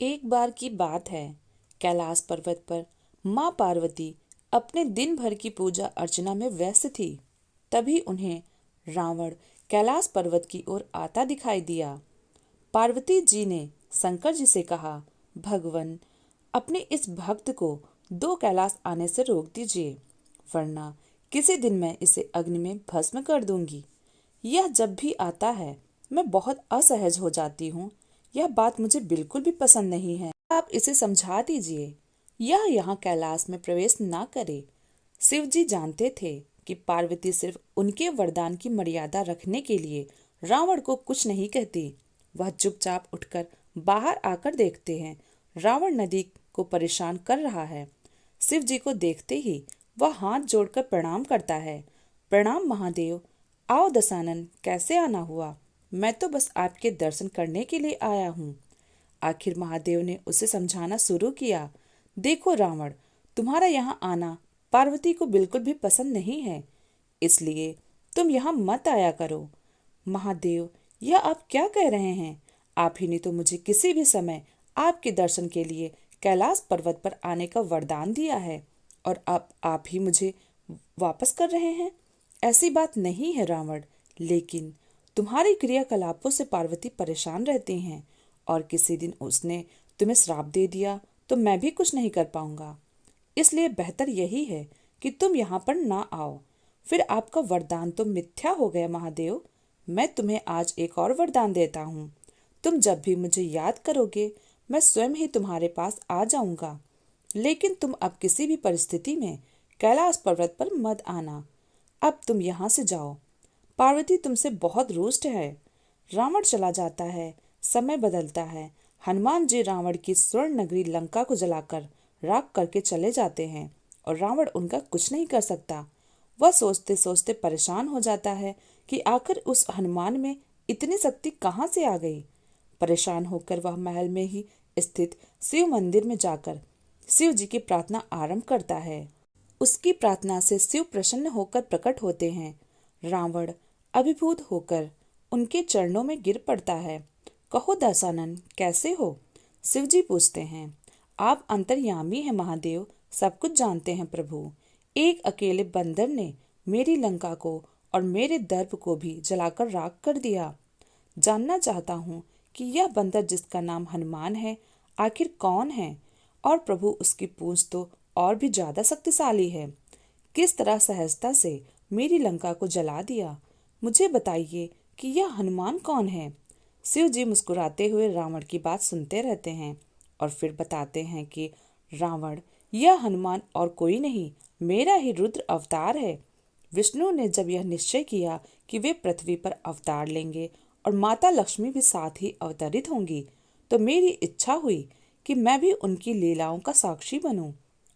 एक बार की बात है, कैलाश पर्वत पर माँ पार्वती अपने दिन भर की पूजा अर्चना में व्यस्त थी। तभी उन्हें रावण कैलाश पर्वत की ओर आता दिखाई दिया। पार्वती जी ने शंकर जी से कहा, भगवान, अपने इस भक्त को 2 कैलाश आने से रोक दीजिए, वरना किसी दिन मैं इसे अग्नि में भस्म कर दूंगी। यह जब भी आता है मैं बहुत असहज हो जाती हूँ। यह बात मुझे बिल्कुल भी पसंद नहीं है। आप इसे समझा दीजिए, यह यहाँ कैलाश में प्रवेश ना करे। शिव जी जानते थे कि पार्वती सिर्फ उनके वरदान की मर्यादा रखने के लिए रावण को कुछ नहीं कहती। वह चुपचाप उठकर बाहर आकर देखते हैं, रावण नदी को परेशान कर रहा है। शिव जी को देखते ही वह हाथ जोड़कर प्रणाम करता है। प्रणाम महादेव। आओ दशानन, कैसे आना हुआ? मैं तो बस आपके दर्शन करने के लिए आया हूँ। आखिर महादेव ने उसे समझाना शुरू किया, देखो रावण, तुम्हारा यहाँ आना पार्वती को बिल्कुल भी पसंद नहीं है, इसलिए तुम यहाँ मत आया करो। महादेव, यह आप क्या कह रहे हैं? आप ही ने तो मुझे किसी भी समय आपके दर्शन के लिए कैलाश पर्वत पर आने का वरदान दिया है, और अब आप ही मुझे वापस कर रहे हैं। ऐसी बात नहीं है रावण, लेकिन तुम्हारी क्रियाकलापों से पार्वती परेशान रहती हैं, और किसी दिन उसने तुम्हें श्राप दे दिया तो मैं भी कुछ नहीं कर पाऊंगा। इसलिए बेहतर यही है कि तुम यहाँ पर ना आओ। फिर आपका वरदान तो मिथ्या हो गया महादेव। मैं तुम्हें आज एक और वरदान देता हूँ। तुम जब भी मुझे याद करोगे मैं स्वयं ही तुम्हारे पास आ जाऊंगा, लेकिन तुम अब किसी भी परिस्थिति में कैलाश पर्वत पर मत आना। अब तुम यहाँ से जाओ। पार्वती तुमसे बहुत रुष्ट है। रावण चला जाता है, समय बदलता है। हनुमान जी रावण की स्वर्ण नगरी लंका को जलाकर राख करके चले जाते हैं, और रावण उनका कुछ नहीं कर सकता। वह सोचते सोचते परेशान हो जाता है कि आखिर उस हनुमान में इतनी शक्ति कहाँ से आ गई। परेशान होकर वह महल में ही स्थित शिव मंदिर में जाकर शिव जी की प्रार्थना आरंभ करता है। उसकी प्रार्थना से शिव प्रसन्न होकर प्रकट होते हैं। रावण अभिभूत होकर उनके चरणों में गिर पड़ता है। कहो दशानन, कैसे हो? शिव जी पूछते हैं। आप अंतर्यामी हैं महादेव, सब कुछ जानते हैं प्रभु। एक अकेले बंदर ने मेरी लंका को और मेरे दर्प को भी जलाकर राख कर दिया। जानना चाहता हूँ कि यह बंदर जिसका नाम हनुमान है आखिर कौन है, और प्रभु उसकी पूंछ तो और भी ज्यादा शक्तिशाली है। किस तरह सहजता से मेरी लंका को जला दिया? मुझे बताइए कि यह हनुमान कौन है। शिव जी मुस्कुराते हुए रावण की बात सुनते रहते हैं और फिर बताते हैं कि रावण, यह हनुमान और कोई नहीं, मेरा ही रुद्र अवतार है। विष्णु ने जब यह निश्चय किया कि वे पृथ्वी पर अवतार लेंगे और माता लक्ष्मी भी साथ ही अवतरित होंगी, तो मेरी इच्छा हुई कि मैं भी उनकी लीलाओं का साक्षी बनूं।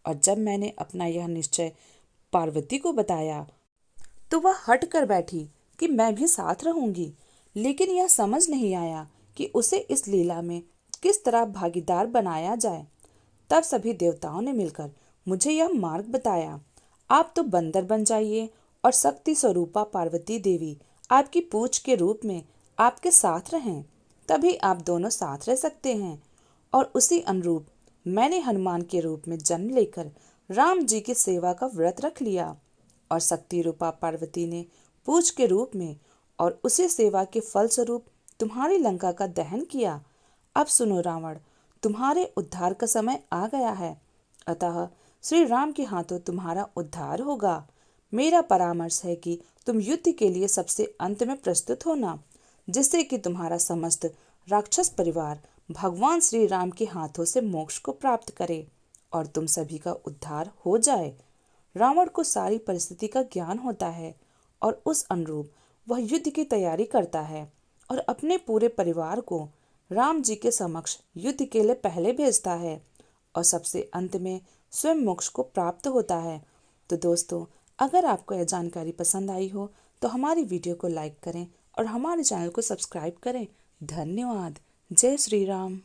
और जब मैंने अपना यह निश्चय पार्वती को बताया तो वह हट कर बैठी कि मैं भी साथ रहूंगी, लेकिन यह समझ नहीं आया कि उसे इस लीला में किस तरह भागीदार बनाया जाए। तब सभी देवताओं ने मिलकर मुझे यह मार्ग बताया। आप तो बंदर बन जाइए और शक्ति स्वरूपा पार्वती देवी आपकी पूछ के रूप में आपके साथ रहें, तभी आप दोनों साथ रह सकते हैं। और उसी अनुरूप मैंने हनुमान के रूप में जन्म लेकर राम जी की सेवा का व्रत रख लिया, और शक्ति रूपा पार्वती ने पूछ के रूप में और उसी सेवा के फल स्वरूप तुम्हारी लंका का दहन किया। अब सुनो रावण, तुम्हारे उद्धार का समय आ गया है, अतः श्री राम के हाथों तुम्हारा उद्धार होगा। मेरा परामर्श है कि तुम युद्ध के लिए सबसे अंत में प्रस्तुत होना, जिससे कि तुम्हारा समस्त राक्षस परिवार भगवान श्री राम के हाथों से मोक्ष को प्राप्त करे और तुम सभी का उद्धार हो जाए। रावण को सारी परिस्थिति का ज्ञान होता है, और उस अनुरूप वह युद्ध की तैयारी करता है और अपने पूरे परिवार को राम जी के समक्ष युद्ध के लिए पहले भेजता है, और सबसे अंत में स्वयं मोक्ष को प्राप्त होता है। तो दोस्तों, अगर आपको यह जानकारी पसंद आई हो तो हमारी वीडियो को लाइक करें और हमारे चैनल को सब्सक्राइब करें। धन्यवाद। जय श्री राम।